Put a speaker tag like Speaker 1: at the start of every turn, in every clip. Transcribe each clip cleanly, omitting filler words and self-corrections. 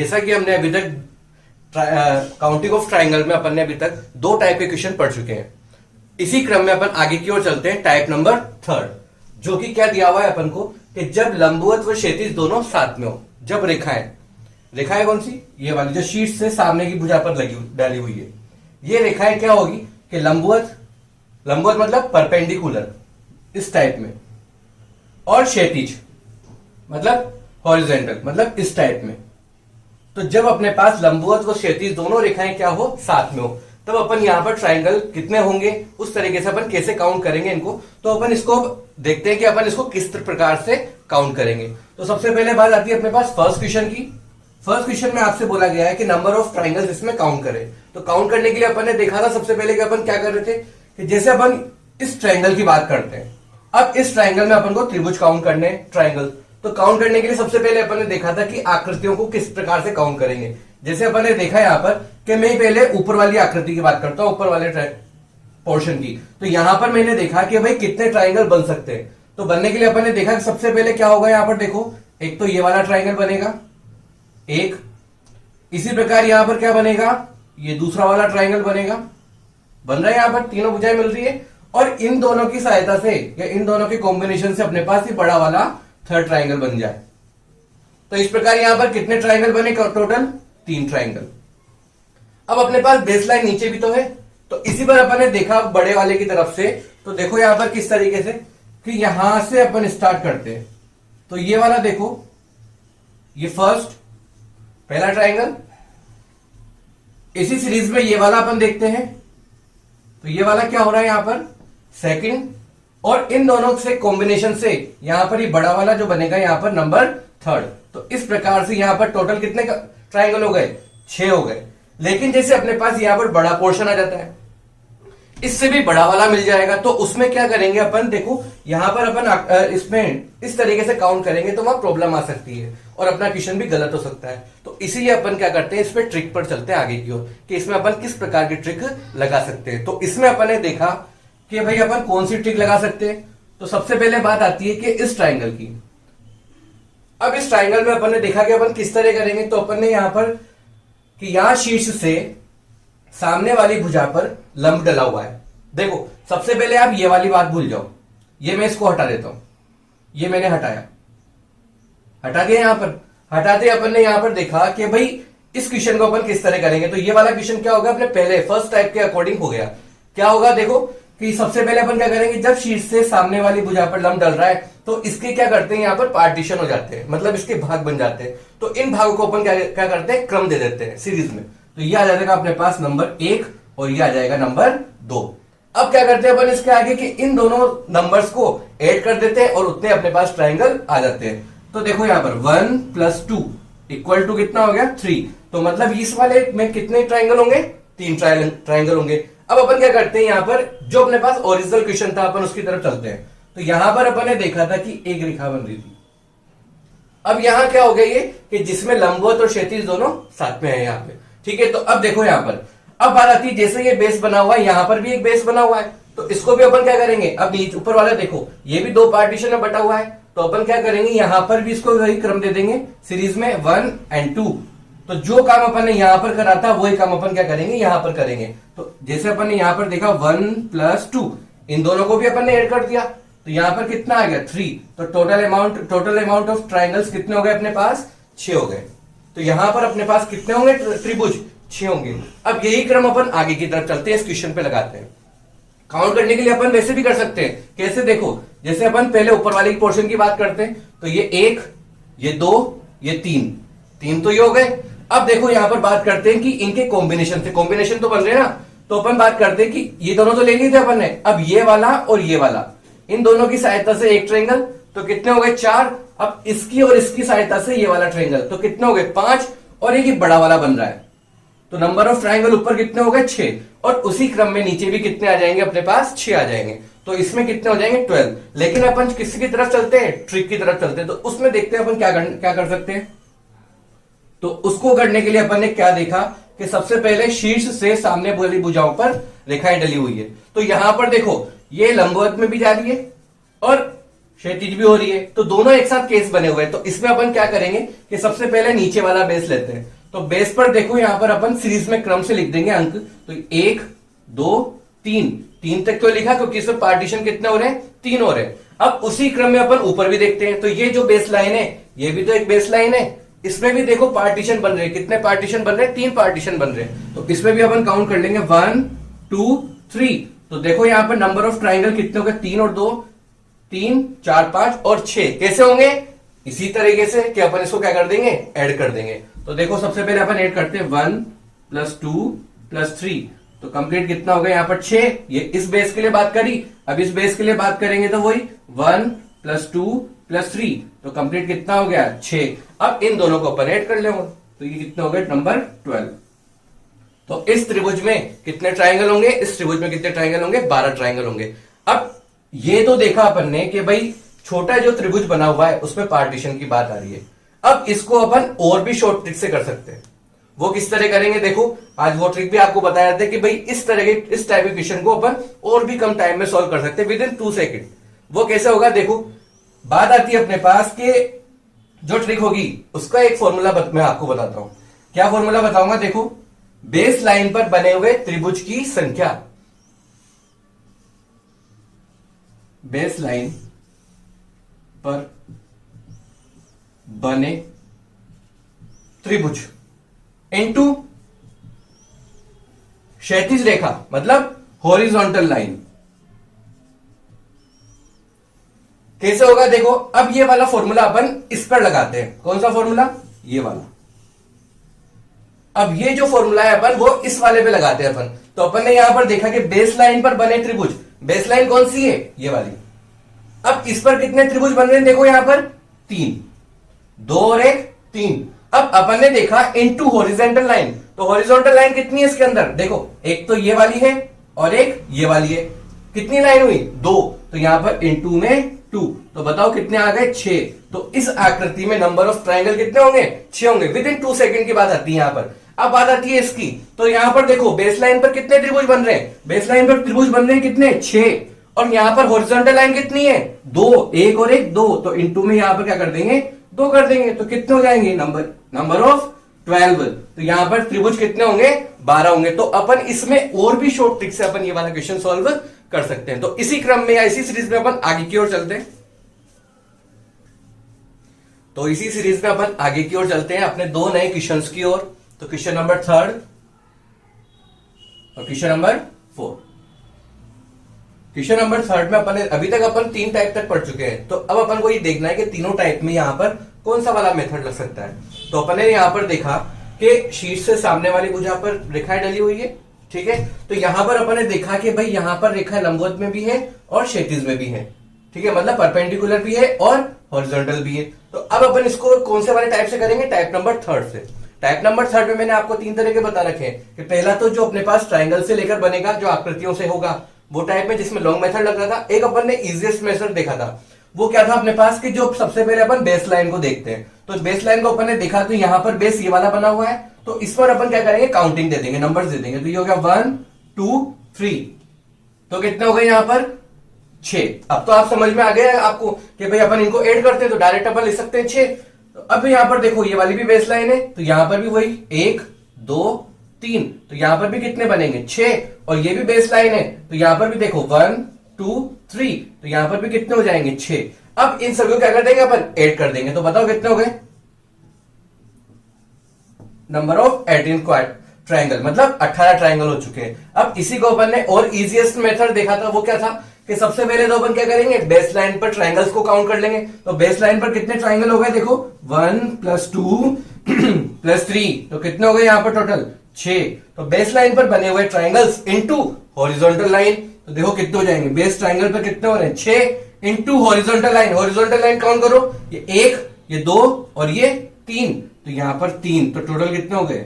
Speaker 1: जैसा कि हमने अभी तक काउंटिंग ऑफ ट्राइंगल में अपन ने अभी तक 2 टाइप के क्वेश्चन पढ़ चुके हैं। इसी क्रम में अपन आगे की ओर चलते हैं टाइप नंबर 3, जो कि क्या दिया हुआ है अपन को कि जब लंबवत व क्षैतिज दोनों साथ में हो, जब रेखाएं कौन सी, ये वाली जो शीर्ष से सामने की भुजा पर डाली हुई है, ये रेखाएं क्या होगी कि लंबवत मतलब परपेंडिकुलर इस टाइप में, और क्षैतिज मतलब हॉरिजॉन्टल मतलब इस टाइप में। तो जब अपने पास लंबवत व क्षैतिज दोनों रेखाएं क्या हो, साथ में हो, तब अपन यहां पर ट्राइंगल कितने होंगे उस तरीके से अपन कैसे काउंट करेंगे इनको। तो अपन इसको देखते हैं कि अपन इसको किस प्रकार से काउंट करेंगे। तो सबसे पहले बात आती है अपने पास फर्स्ट क्वेश्चन की। फर्स्ट क्वेश्चन में आपसे बोला गया है कि नंबर ऑफ ट्राइंगल्स इसमें काउंट करें। तो काउंट करने के लिए अपन ने देखा था सबसे पहले कि अपन क्या कर रहे थे कि जैसे अपन इस ट्राइंगल की बात करते हैं, अब इस ट्राइंगल में अपन को त्रिभुज काउंट करने, ट्राइंगल। तो काउंट करने के लिए सबसे पहले अपन ने देखा था कि आकृतियों को किस प्रकार से काउंट करेंगे। जैसे अपन ने देखा यहां पर कि मैं पहले ऊपर वाली आकृति की बात करता हूं, ऊपर वाले पोर्शन की। तो यहां पर मैंने देखा कि भाई कितने ट्राइंगल बन सकते हैं। तो बनने के लिए अपन ने देखा कि सबसे पहले क्या होगा, यहां पर देखो एक तो ये वाला ट्राइंगल बनेगा, एक इसी प्रकार यहां पर क्या बनेगा, ये दूसरा वाला ट्राइंगल बनेगा, बन रहा है यहां पर तीनों भुजाएं मिल रही है। और इन दोनों की सहायता से या इन दोनों के कॉम्बिनेशन से अपने पास ये बड़ा वाला थर्ड ट्राइंगल बन जाए। तो इस प्रकार यहां पर कितने ट्राइंगल बने, टोटल 3 ट्राइंगल। अब अपने पास बेस लाइन नीचे भी तो है, तो इसी पर अपन ने देखा बड़े वाले की तरफ से। तो देखो यहां पर किस तरीके से कि यहां से अपन स्टार्ट करते हैं। तो ये वाला देखो, ये फर्स्ट पहला ट्राइंगल, इसी सीरीज में ये वाला अपन देखते हैं। तो ये वाला क्या हो रहा है यहां पर सेकंड, और इन दोनों से कॉम्बिनेशन से यहां पर ये बड़ा वाला जो बनेगा यहां पर नंबर 3। तो इस प्रकार से यहां पर टोटल कितने ट्राइंगल हो गए, 6 हो गए। लेकिन जैसे अपने पास यहां पर बड़ा पोर्शन आ जाता है, इससे भी बड़ा वाला मिल जाएगा, तो उसमें क्या करेंगे अपन, देखो यहां पर अपन इसमें इस तरीके से काउंट करेंगे तो वहां प्रॉब्लम आ सकती है और अपना क्वेश्चन भी गलत हो सकता है। तो इसीलिए अपन क्या करते हैं, इस पे ट्रिक पर चलते हैं आगे की ओर कि इसमें अपन किस प्रकार की ट्रिक लगा सकते हैं। तो इसमें अपन ने देखा कि भाई अपन कौन सी ट्रिक लगा सकते हैं। तो सबसे पहले बात आती है कि इस ट्राइंगल की। अब इस ट्राइंगल में अपन ने देखा कि अपन किस तरह करेंगे। तो अपन ने यहां पर कि यहां शीर्ष से सामने वाली भुजा पर लंब डला हुआ है। देखो सबसे पहले आप ये वाली बात भूल जाओ, ये मैं इसको हटा देता हूं, ये मैंने हटाया, हटा दिया। यहां पर हटाते अपन ने यहां पर देखा कि भाई इस क्वेश्चन को अपन किस तरह करेंगे। तो ये वाला क्वेश्चन क्या होगा, अपने पहले फर्स्ट टाइप के अकॉर्डिंग हो गया। क्या होगा देखो कि सबसे पहले अपन क्या करेंगे, जब शीर्ष से सामने वाली भुजा पर लंब डल रहा है तो इसके क्या करते हैं, यहां पर पार्टीशन हो जाते हैं, मतलब इसके भाग बन जाते हैं। तो इन भागों को अपन क्या करते हैं, क्रम दे देते हैं सीरीज में। तो ये आ जाएगा अपने पास नंबर 1 और ये आ जाएगा नंबर 2। अब क्या करते हैं अपन इसके आगे कि इन दोनों नंबर्स को ऐड कर देते हैं और उतने अपने पास ट्राइंगल आ जाते हैं। तो देखो यहां पर 1 + 2 = कितना हो गया, 3। तो मतलब इस वाले में कितने ट्राइंगल होंगे, 3 ट्राइंगल होंगे। अब अपन क्या करते हैं, यहां पर जो अपने पास ओरिजिनल क्वेश्चन था अपन उसकी तरफ चलते हैं। तो यहां पर अपन ने देखा था कि एक रेखा बन रही थी। अब यहां क्या हो गया ये कि जिसमें लंबवत और क्षैतिज दोनों साथ में है यहां पे, ठीक है। तो अब देखो यहां पर अब बात आती है, जैसे ये बेस बना हुआ है, यहां पर भी एक बेस बना हुआ है, तो इसको भी अपन क्या करेंगे, अब ऊपर वाला देखो ये भी 2 पार्टीशन में बटा हुआ है। तो अपन क्या करेंगे, यहां पर भी इसको वही क्रम दे देंगे सीरीज में 1 और 2। तो जो काम अपन ने यहां पर करा था वही काम अपन क्या करेंगे, यहां पर करेंगे। तो जैसे अपन ने यहां पर देखा 1 + 2, इन दोनों को भी अपन ने ऐड कर दिया। तो यहां पर कितना आ गया, 3। तो टोटल अमाउंट ऑफ ट्राइंगल्स कितने हो गए अपने पास, 6 हो गए। तो यहां पर अपने पास कितने होंगे त्रिभुज, 6 होंगे। अब यही क्रम अपन आगे की तरफ चलते हैं, इस क्वेश्चन पे लगाते हैं। काउंट करने के लिए अपन वैसे भी कर सकते हैं, कैसे देखो, जैसे अपन पहले ऊपर वाले पोर्शन की बात करते हैं। तो ये 1, ये 2, ये 3 तो ये हो गए। अब देखो यहां पर बात करते हैं कि इनके कॉम्बिनेशन से, कॉम्बिनेशन तो बन रहे हैं ना। तो अपन बात करते हैं कि ये दोनों तो ले लिए थे अपन ने, अब ये वाला और ये वाला, इन दोनों की सहायता से एक ट्रायंगल, तो कितने हो गए, 4। अब इसकी और इसकी सहायता से ये वाला ट्रायंगल, तो कितने हो गए, 5। और ये बड़ा वाला बन रहा है, तो नंबर ऑफ ट्रायंगल ऊपर कितने हो गए, 6। और उसी क्रम में नीचे भी कितने आ जाएंगे अपने पास, 6 आ जाएंगे। तो इसमें कितने हो जाएंगे, 12। लेकिन अपन किसकी तरफ चलते हैं, ट्रिक की तरफ चलते हैं। तो उसमें देखते हैं अपन क्या कर सकते हैं। तो उसको करने के लिए अपन ने क्या देखा कि सबसे पहले शीर्ष से सामने वाली भुजाओं पर रेखाएं डली हुई है। तो यहां पर देखो ये लंबवत में भी जा रही है और क्षैतिज भी हो रही है, तो दोनों एक साथ केस बने हुए हैं। तो इसमें अपन क्या करेंगे कि सबसे पहले नीचे वाला बेस लेते हैं। तो बेस पर देखो यहां पर अपन सीरीज में क्रम से लिख देंगे अंक। तो 1 2 3, 3 तक तो लिखा क्योंकि इसमें पार्टीशन कितने हो रहे हैं, 3 हो रहे हैं। अब उसी क्रम में अपन ऊपर भी देखते हैं। तो ये जो बेस लाइन है ये भी तो एक बेस लाइन है, इसमें भी देखो पार्टीशन बन रहे हैं। कितने पार्टीशन बन रहे हैं, 3 पार्टीशन बन रहे हैं। तो इसमें भी अपन काउंट कर लेंगे 1 2 3। तो देखो यहां पर नंबर ऑफ ट्राइंगल कितने हो गए, 3 और 2, 3 4 5 और 6। कैसे होंगे, इसी तरीके से कि अपन इसको क्या कर देंगे, ऐड कर देंगे। तो देखो सबसे पहले अपन ऐड करते हैं 1 + 2 + 3। तो कंप्लीट कितना होगा यहां पर 6। ये इस बेस के लिए बात करी, अब इस बेस के लिए बात करेंगे तो वही 1 + 2 + 3। तो कंप्लीट कितना हो गया 6। अब इन दोनों को अपन ऐड कर लेंगे। तो ये कितना हो गया नंबर 12। तो इस त्रिभुज में कितने ट्राइंगल होंगे, इस त्रिभुज में कितने ट्राइंगल होंगे, 12 ट्राइंगल होंगे। अब ये तो देखा अपन ने कि भाई छोटा जो त्रिभुज बना हुआ है उसमें पार्टीशन की बात आ रही है। अब इसको अपन और भी शॉर्ट ट्रिक से कर सकते हैं। वो किस तरह करेंगे, देखो आज वो ट्रिक भी आपको बताया जाता है कि भाई इस तरह के इस टाइप के क्वेश्चन को अपन और भी कम टाइम में सॉल्व कर सकते हैं, विद इन 2 सेकेंड। वो कैसे होगा, देखो बात आती है अपने पास कि जो ट्रिक होगी उसका एक फॉर्मूला मैं आपको बताता हूं। क्या फॉर्मूला बताऊंगा, देखो बेस लाइन पर बने हुए त्रिभुज की संख्या, बेस लाइन पर बने त्रिभुज इनटू क्षैतिज रेखा मतलब हॉरिजॉन्टल लाइन। कैसे होगा, देखो अब ये वाला फॉर्मूला अपन इस पर लगाते हैं। कौन सा फॉर्मूला, ये वाला। अब ये जो फॉर्मूला है अपन वो इस वाले पे लगाते हैं अपन। तो अपन ने यहां पर देखा कि बेस लाइन पर बने त्रिभुज, बेस लाइन कौन सी है, ये वाली। अब इस पर कितने त्रिभुज बन रहे हैं, देखो यहां पर 3, 2 और 1 3। अब अपन ने देखा इनटू हॉरिजॉन्टल लाइन। तो हॉरिजॉन्टल लाइन कितनी है इसके अंदर, देखो एक तो ये वाली है और एक ये वाली है। कितनी लाइन हुई, 2। तो यहां पर इनटू में 2। तो बताओ कितने आ गए, 6। तो इस आकृति में नंबर ऑफ ट्राइंगल कितने होंगे, 6 होंगे। विद इन 2 सेकेंड की बात आती है यहां पर। अब बात आती है इसकी, तो यहां पर देखो बेस लाइन पर कितने त्रिभुज बन रहे हैं, बेस लाइन पर त्रिभुज बन रहे हैं कितने, 6। और यहां पर हॉरिजॉन्टल लाइन कितनी है, 2, 1 और 1 2। तो इनटू में यहां पर क्या कर देंगे, 2 कर देंगे। तो कितने हो जाएंगे, नंबर ऑफ 12। तो यहां पर त्रिभुज कितने होंगे, 12 होंगे। तो अपन इसमें और भी शॉर्ट ट्रिक से अपन ये वाला क्वेश्चन सॉल्व कर सकते हैं। तो इसी क्रम में या इसी सीरीज में अपन आगे की ओर चलते हैं। तो इसी सीरीज में अपन आगे की ओर चलते हैं अपने 2 नए क्वेश्चंस की ओर। तो क्वेश्चन नंबर 3 और क्वेश्चन नंबर 4। क्वेश्चन नंबर 3 में अपन अभी तक अपन 3 टाइप तक पढ़ चुके हैं। तो अब अपन को ये देखना है कि तीनों टाइप में यहां पर कौन सा वाला मेथड लग सकता है। तो अपन ने यहां पर देखा कि शीर्ष से सामने वाली भुजा पर रेखाएं डली हुई है, ठीक है। तो यहां पर अपन ने देखा कि भाई यहां पर रेखा लंबवत में भी है और क्षैतिज में भी है, ठीक है, मतलब परपेंडिकुलर भी है और हॉरिजॉन्टल भी है। तो अब अपन इसको कौन से वाले टाइप से करेंगे, टाइप नंबर 3 से। टाइप नंबर 3 में मैंने आपको 3 तरह के बता रखे हैं कि पहला तो जो अपने पास ट्राइंगल से लेकर बनेगा, जो आकृतियों से होगा वो टाइप में, जिसमें लॉन्ग मेथड लग रहा था। एक अपन ने इजीएस्ट मेथड देखा था, वो क्या था अपने पास कि जो सबसे पहले अपन बेस लाइन को देखते हैं। तो बेस लाइन को अपन ने देखा, तो यहां पर बेस ये वाला बना हुआ है। तो इस पर अपन क्या करेंगे, काउंटिंग दे देंगे, नंबर दे देंगे। तो ये हो गया 1 2 3। तो कितने हो गए यहां पर, 6। अब तो आप समझ में आ गया आपको कि भाई अपन इनको ऐड करते हैं तो डायरेक्ट अपन लिख सकते हैं 6। तो अब यहां पर देखो ये वाली भी बेस लाइन है, तो यहां पर भी वही 1 2 3। तो यहां पर भी कितने बनेंगे, 6। और ये भी बेस लाइन है, तो यहां पर भी देखो 1 2 3। तो यहां पर भी कितने हो जाएंगे, 6। अब इन सभी को क्या कर देंगे अपन, ऐड कर देंगे। तो बताओ कितने हो गए, नंबर ऑफ 18 ट्राइंगल, मतलब 18 ट्राइंगल हो चुके हैं। अब इसी को अपन ने और इजीएस्ट मेथड देखा था, वो क्या था कि सबसे पहले तो अपन क्या करेंगे, बेस लाइन पर ट्राइंगल्स को काउंट कर लेंगे। तो बेस लाइन पर कितने ट्राइंगल हो गए, देखो 1 + 2 + 3। तो कितने हो गए यहां पर टोटल, 6। तो बेस लाइन पर बने हुए ट्राइंगल्स इनटू हॉरिजॉन्टल लाइन, तो देखो कितने हो जाएंगे, बेस ट्राइंगल पर कितने हो रहे हैं, 6 into horizontal line. Horizontal line count करो, ये 1 ये 2 और ये 3। तो यहां पर 3, तो टोटल कितने हो गए,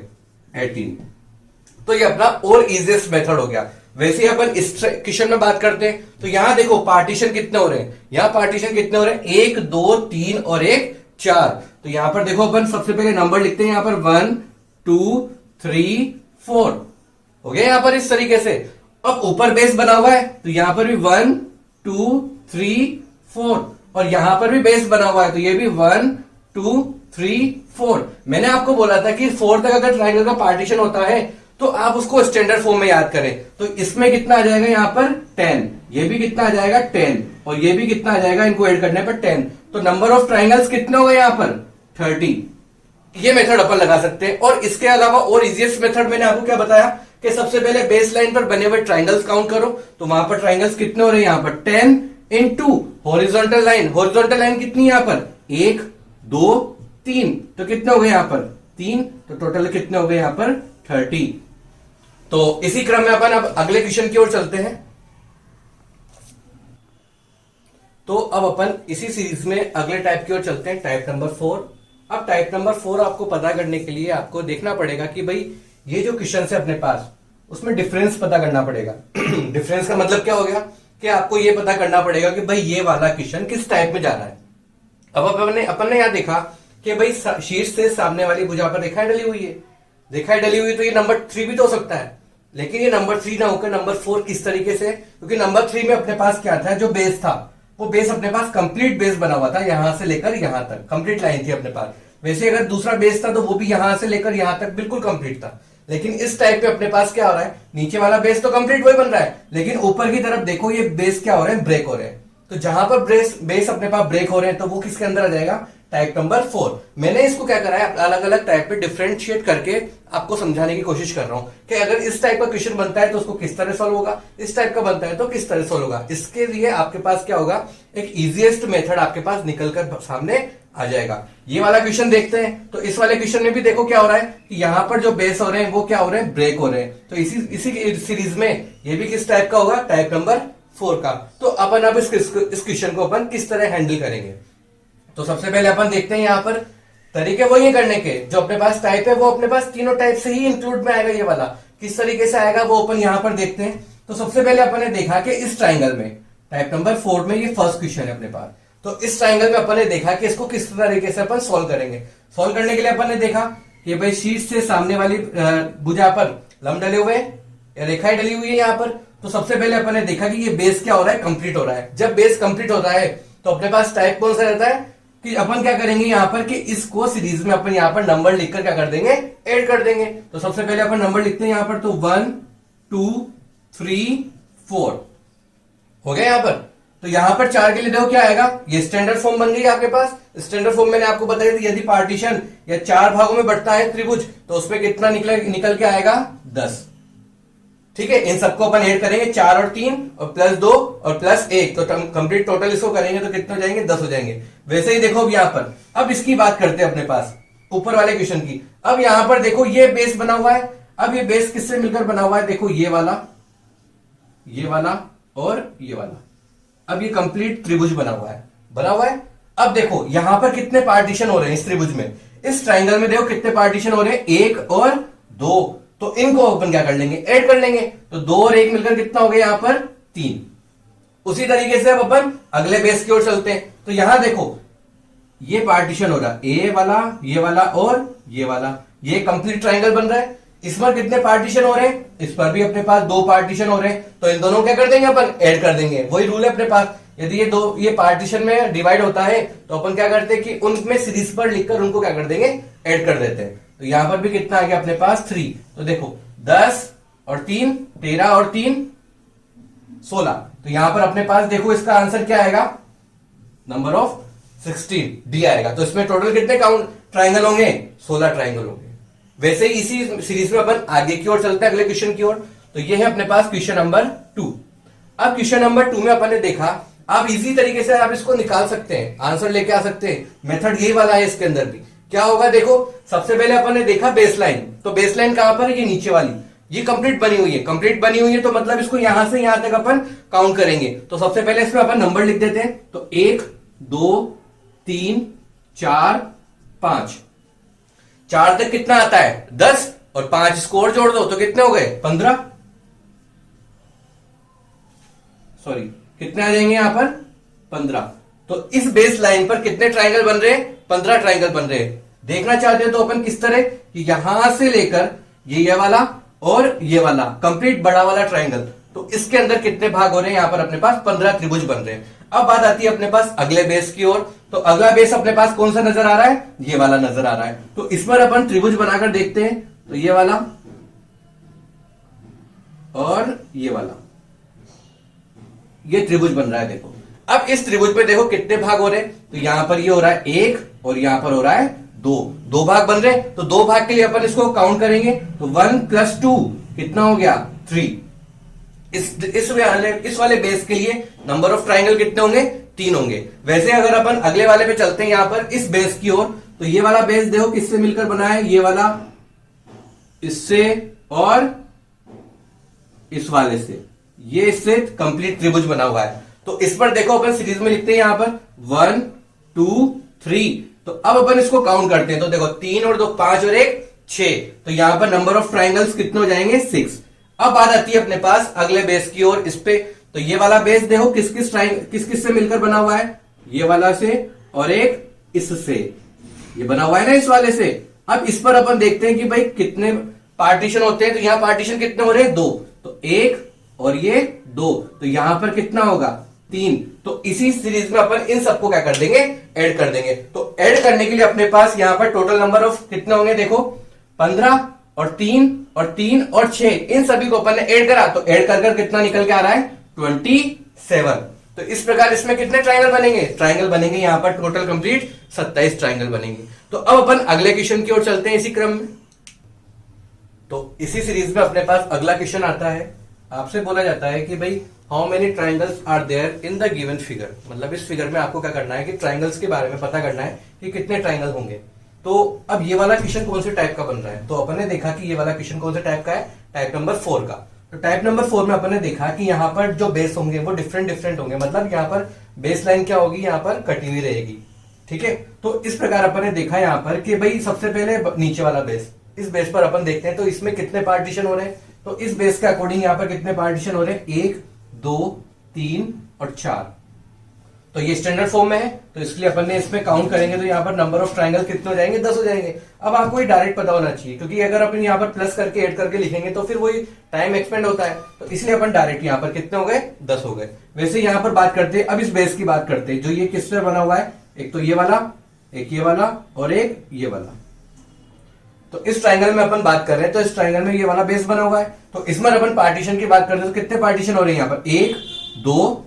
Speaker 1: 18। तो ये अपना और इजीएस्ट मेथड हो गया। वैसे ही अपन इस क्वेश्चन में बात करते हैं, तो यहां देखो पार्टीशन कितने हो रहे हैं, यहां पार्टीशन कितने हो रहे हैं, 1 2 3 और 1 4। तो यहां पर देखो अपन सबसे पहले नंबर लिखते हैं, यहां पर 1 2 3 4 हो गया यहां पर इस तरीके से। अब ऊपर बेस बना हुआ है, तो यहां पर भी 1 2 3 4 और यहां पर भी बेस बना हुआ है, तो ये भी 1 2 3 4। मैंने आपको बोला था कि 4 तक अगर ट्राइंगल का पार्टीशन होता है तो आप उसको स्टैंडर्ड फॉर्म में याद करें। तो इसमें कितना आ जाएगा यहाँ पर 10, ये भी कितना आ जाएगा 10, और ये भी कितना आ जाएगा इनको ऐड करने पर 10। तो नंबर ऑफ ट्राइंगल्स कितने हो गए यहाँ पर 30। ये मेथड अपन लगा सकते हैं। और इसके अलावा और इजीएस्ट मेथड मैंने आपको क्या बताया कि सबसे पहले बेस लाइन पर बने हुए ट्राइंगल्स काउंट करो। तो वहां पर ट्राइंगल्स कितने हो रहे हैं यहाँ पर 10 into horizontal line. Horizontal line कितनी है यहाँ पर 1 2 3, तो कितने हो गए यहाँ पर 3, तो टोटल कितने हो गए यहाँ पर 30। तो इसी क्रम में अपन अब अगले क्वेश्चन की ओर चलते हैं। तो अब अपन इसी सीरीज में अगले टाइप की ओर चलते हैं, टाइप नंबर 4। अब टाइप नंबर 4 आपको पता करने के लिए आपको देखना पड़ेगा कि भाई ये जो क्वेश्चन है अपने पास उसमें डिफरेंस पता करना पड़ेगा। डिफरेंस का मतलब क्या हो गया कि आपको ये पता करना पड़ेगा कि भाई ये वाला क्वेश्चन किस टाइप में जा रहा है। अब अपन ने यहां देखा कि भाई शीर्ष से सामने वाली भुजा पर रेखाएं डली हुई है, रेखाएं डली हुई, तो ये नंबर 3 भी तो हो सकता है, लेकिन ये नंबर 3 ना होकर नंबर 4 किस तरीके से, क्योंकि नंबर 3 में अपने पास क्या था, जो बेस था वो बेस अपने पास कंप्लीट बेस बना हुआ था, यहां से लेकर यहां तक कंप्लीट लाइन थी अपने पास। वैसे अगर दूसरा बेस था तो वो भी यहां से लेकर यहां तक बिल्कुल कंप्लीट था। लेकिन इस टाइप पे अपने पास क्या हो रहा है, नीचे वाला बेस तो कंप्लीट वही बन रहा है, लेकिन ऊपर की तरफ देखो ये बेस क्या हो रहे हैं, ब्रेक हो रहे हैं। तो जहां पर बेस अपने पास ब्रेक हो रहे हैं तो वो किसके अंदर आ जाएगा, टाइप नंबर 4। मैंने इसको क्या करा है, अलग अलग टाइप पे डिफरेंशिएट करके आपको समझाने की कोशिश कर रहा हूं कि अगर इस टाइप का क्वेश्चन बनता है तो उसको किस तरह सॉल्व होगा, इस टाइप का बनता है तो किस तरह सॉल्व होगा। इसके लिए आपके पास क्या होगा, एक इजीएस्ट मेथड आपके पास निकल कर सामने आ जाएगा। ये वाला क्वेश्चन देखते हैं। तो इस वाले क्वेश्चन में भी देखो क्या हो रहा है कि यहाँ पर जो बेस हो रहे हैं वो क्या हो रहे हैं, ब्रेक हो रहे हैं। तो इसी सीरीज में ये भी किस टाइप का होगा, टाइप नंबर 4 का। तो अपन अब इस क्वेश्चन को अपन किस तरह हैंडल करेंगे। तो सबसे पहले अपन देखते हैं यहाँ पर तरीके वही करने के, जो अपने पास टाइप है वो अपने पास तीनों टाइप से ही इंक्लूड में आएगा। ये वाला किस तरीके से आएगा वो अपन यहाँ पर देखते हैं। तो सबसे पहले अपन ने देखा कि इस ट्राइंगल में टाइप नंबर 4 में ये फर्स्ट क्वेश्चन है अपने पास। तो इस ट्राइंगल में अपन ने देखा कि इसको किस तरीके से अपन सॉल्व करेंगे। सॉल्व करने के लिए अपन ने देखा कि भाई शीर्ष से सामने वाली भुजा पर लंब डले हुए हैं, रेखाएं डली हुई है यहाँ पर। तो सबसे पहले अपन ने देखा कि ये बेस क्या हो रहा है, कंप्लीट हो रहा है। जब बेस कंप्लीट होता है तो अपने पास टाइप कौन सा रहता है कि अपन क्या करेंगे यहाँ पर कि इसको सीरीज में अपन यहाँ पर नंबर लिखकर क्या कर देंगे, ऐड कर देंगे। तो सबसे पहले अपन नंबर लिखते हैं यहाँ पर, तो 1 2 3 4 हो गया यहाँ पर। तो यहाँ पर 4 के लिए देखो क्या आएगा, ये स्टैंडर्ड फॉर्म बन गई आपके पास। स्टैंडर्ड फॉर्म मैंने आपको बताया था, यदि पार्टीशन या 4 भागों में बढ़ता है त्रिभुज तो उसमें कितना निकल के आएगा 10। ठीक है, इन सबको अपन ऐड करेंगे, 4 और 3 और प्लस 2 और प्लस 1, तो कंप्लीट टोटल इसको करेंगे तो कितने हो जाएंगे, 10 हो जाएंगे। वैसे ही देखो अब यहाँ पर, अब इसकी बात करते हैं अपने पास ऊपर वाले क्वेश्चन की। अब यहाँ पर देखो ये बेस बना हुआ है। अब ये बेस किससे मिलकर बना हुआ है, देखो ये वाला और ये वाला। अब ये कंप्लीट त्रिभुज बना हुआ है। अब देखो यहां पर कितने पार्टीशन हो रहे हैं इस त्रिभुज में, इस ट्राइंगल में देखो कितने पार्टीशन हो रहे हैं, 1 और 2। तो इनको अपन क्या कर लेंगे, ऐड कर लेंगे। तो 2 और 1 मिलकर कितना हो गया यहाँ पर 3। उसी तरीके से अब अपन अगले बेस की ओर चलते हैं। तो यहां देखो ये पार्टीशन हो रहा है, ये वाला और ये वाला, ये कंप्लीट ट्राइंगल बन रहा है। इस पर कितने पार्टीशन हो रहे हैं, इस पर भी अपने पास 2 पार्टीशन हो रहे हैं। तो इन दोनों क्या कर देंगे अपन, ऐड कर देंगे। वही रूल है अपने पास, यदि ये पार्टीशन में डिवाइड होता है तो अपन क्या करते हैं कि उनमें सीरीज पर लिखकर उनको क्या कर देंगे, ऐड कर देते हैं। तो यहां पर भी कितना आ गया अपने पास 3। तो देखो 10 और 3 13 और 3 16। तो यहां पर अपने पास देखो इसका आंसर क्या आएगा, नंबर ऑफ 16 डी आएगा। तो इसमें टोटल कितने ट्राइंगल होंगे, 16 ट्राइंगल होंगे। वैसे ही इसी सीरीज में अपन आगे की ओर चलते हैं अगले क्वेश्चन की ओर। तो ये है अपने पास क्वेश्चन नंबर 2। अब क्वेश्चन नंबर 2 में अपन ने देखा, आप इजी तरीके से आप इसको निकाल सकते हैं, आंसर लेके आ सकते हैं। मेथड यही वाला है इसके अंदर भी। क्या होगा देखो, सबसे पहले अपन ने देखा बेस लाइन। तो बेस लाइन कहां पर है, ये नीचे वाली, ये कंप्लीट बनी हुई है। तो मतलब इसको यहां से यहां तक अपन काउंट करेंगे। तो सबसे पहले इसमें अपन नंबर लिख देते हैं। तो 1 2 3 4 5, 4 तक कितना आता है 10 और 5 स्कोर जोड़ दो तो कितने हो गए 15। सॉरी, कितने आ जाएंगे यहां पर 15। तो इस बेस लाइन पर कितने ट्राइंगल बन रहे हैं, 15 ट्राइंगल बन रहे हैं। देखना चाहते हो तो अपन किस तरह कि यहां से लेकर ये वाला और ये वाला कंप्लीट बड़ा वाला ट्राइंगल तो इसके अंदर कितने भाग हो रहे हैं? यहां पर अपने पास 15 त्रिभुज बन रहे हैं। अब बात आती है अपने पास अगले बेस की ओर। तो अगला बेस अपने पास कौन सा नजर आ रहा है? ये वाला नजर आ रहा है। तो इस पर अपन त्रिभुज बनाकर देखते हैं। तो ये वाला और ये वाला, ये त्रिभुज बन रहा है। देखो अब इस त्रिभुज पे देखो कितने भाग हो रहे हैं। तो यहां पर ये हो रहा है 1 और यहां पर हो रहा है 2, 2 भाग बन रहे हैं। तो 2 भाग के लिए अपन इसको काउंट करेंगे। तो 1 + 2 कितना हो गया? 3। इस वाले बेस के लिए नंबर ऑफ ट्राइंगल कितने होंगे? 3 होंगे। वैसे अगर अपन अगले वाले पे चलते हैं यहां पर इस बेस की ओर, तो ये वाला बेस देखो किससे मिलकर बना है? ये वाला इससे और इस वाले से, ये इससे कंप्लीट त्रिभुज बना हुआ है। तो इस पर देखो अपन सीरीज में लिखते हैं यहां पर 1 2 3। तो अब अपन इसको काउंट करते हैं। तो देखो 3 और 2 5 और 1 6। तो यहां पर नंबर ऑफ ट्राइंगल्स कितने हो जाएंगे? 6। अब बात आती है अपने पास अगले बेस की ओर, इस पे। तो ये वाला बेस देखो किस किस से मिलकर बना हुआ है? ये वाला से और एक इससे, ये बना हुआ है ना इस वाले से। अब इस पर अपन देखते हैं कि भाई कितने पार्टीशन होते हैं। तो यहां पार्टीशन कितने हो रहे हैं? 2। तो 1 और ये 2। तो यहां पर कितना होगा? 3। तो इसी सीरीज में अपन इन सबको क्या कर देंगे? ऐड कर देंगे। तो ऐड करने के लिए अपने पास यहां पर टोटल नंबर ऑफ कितने होंगे? देखो 15 और 3 और 3 और 6, इन सभी को अपन ने ऐड करा। तो ऐड कर कितना निकल के आ रहा है? 27। तो इस प्रकार इसमें कितने ट्राइंगल बनेंगे? ट्राइंगल बनेंगे यहां पर टोटल कंप्लीट 27 ट्राइंगल बनेंगे। तो अब अपन अगले क्वेश्चन की ओर चलते हैं इसी क्रम में। तो इसी सीरीज में अपने पास अगला क्वेश्चन आता है। आपसे बोला जाता है कि भाई how many triangles are there in the given figure. मतलब इस फिगर में आपको क्या करना है कि ट्राइंगल्स के बारे में पता करना है कि कितने ट्राइंगल होंगे। तो अब ये वाला क्वेश्चन कौन से टाइप का बन रहा है? तो अपन ने देखा कि ये वाला क्वेश्चन कौन से टाइप का है? टाइप नंबर 4 का। तो टाइप नंबर 4 में अपन ने देखा कि यहाँ पर जो बेस होंगे वो डिफरेंट होंगे। मतलब यहाँ पर बेस लाइन क्या होगी? यहाँ पर कटी हुई रहेगी। ठीक है। तो इस प्रकार अपन ने देखा यहाँ पर कि भाई सबसे पहले नीचे वाला बेस, इस बेस पर अपन देखते हैं तो इसमें कितने पार्टीशन हो रहे हैं। तो इस बेस के अकॉर्डिंग यहाँ पर कितने पार्टीशन हो रहे हैं? 1 2 3 और 4। तो ये स्टैंडर्ड फॉर्म में है। तो इसलिए अपन ने इसमें काउंट करेंगे तो यहाँ पर नंबर ऑफ ट्राइंगल कितने हो जाएंगे? 10 हो जाएंगे। अब आपको ये डायरेक्ट पता होना चाहिए, क्योंकि अगर अपन यहाँ पर प्लस करके ऐड करके लिखेंगे तो फिर वही टाइम एक्सपेंड होता है। तो इसलिए अपन डायरेक्ट यहाँ पर कितने हो गए? 10 हो गए। वैसे यहाँ पर बात करते हैं, अब इस बेस की बात करते हैं जो ये किससे बना हुआ है। एक तो ये वाला, एक ये वाला और एक ये वाला। तो इस ट्राइंगल में अपन बात कर रहे हैं, तो इस ट्राइंगल में ये वाला बेस बना हुआ है। तो इसमें अपन पार्टीशन की बात करते हैं तो कितने पार्टीशन हो रहे हैं यहाँ पर? 1 2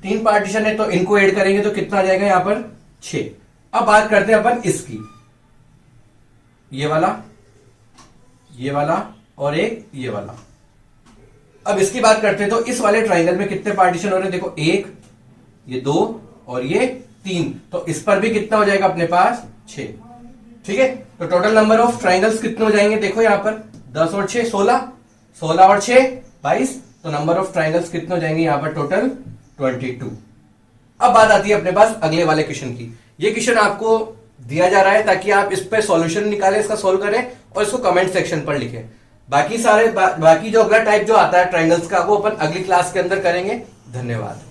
Speaker 1: 3 पार्टीशन है। तो इनको ऐड करेंगे तो कितना आ जाएगा? यहाँ पर 6। अब बात करते हैं अपन इसकी, ये वाला और एक ये वाला। अब इसकी बात करते हैं तो इस वाले ट्राइंगल में कितने पार्टीशन हो रहे हैं? देखो 1, ये 2 और ये 3। तो इस पर भी कितना हो जाएगा अपने पास? 6। ठीक है। तो टोटल नंबर ऑफ ट्राइंगल्स कितने हो जाएंगे? देखो यहाँ पर 10 और 6 16, 16 और 6 22। तो नंबर ऑफ ट्राइंगल्स कितने हो जाएंगे यहाँ पर? टोटल 22। अब बात आती है अपने पास अगले वाले क्वेश्चन की। ये क्वेश्चन आपको दिया जा रहा है ताकि आप इस पे सॉल्यूशन निकालें, इसका सोल्व करें और इसको कमेंट सेक्शन पर लिखें। बाकी जो अगला टाइप जो आता है ट्राइंगल्स का, वो अपन अगली क्लास के अंदर करेंगे। धन्यवाद।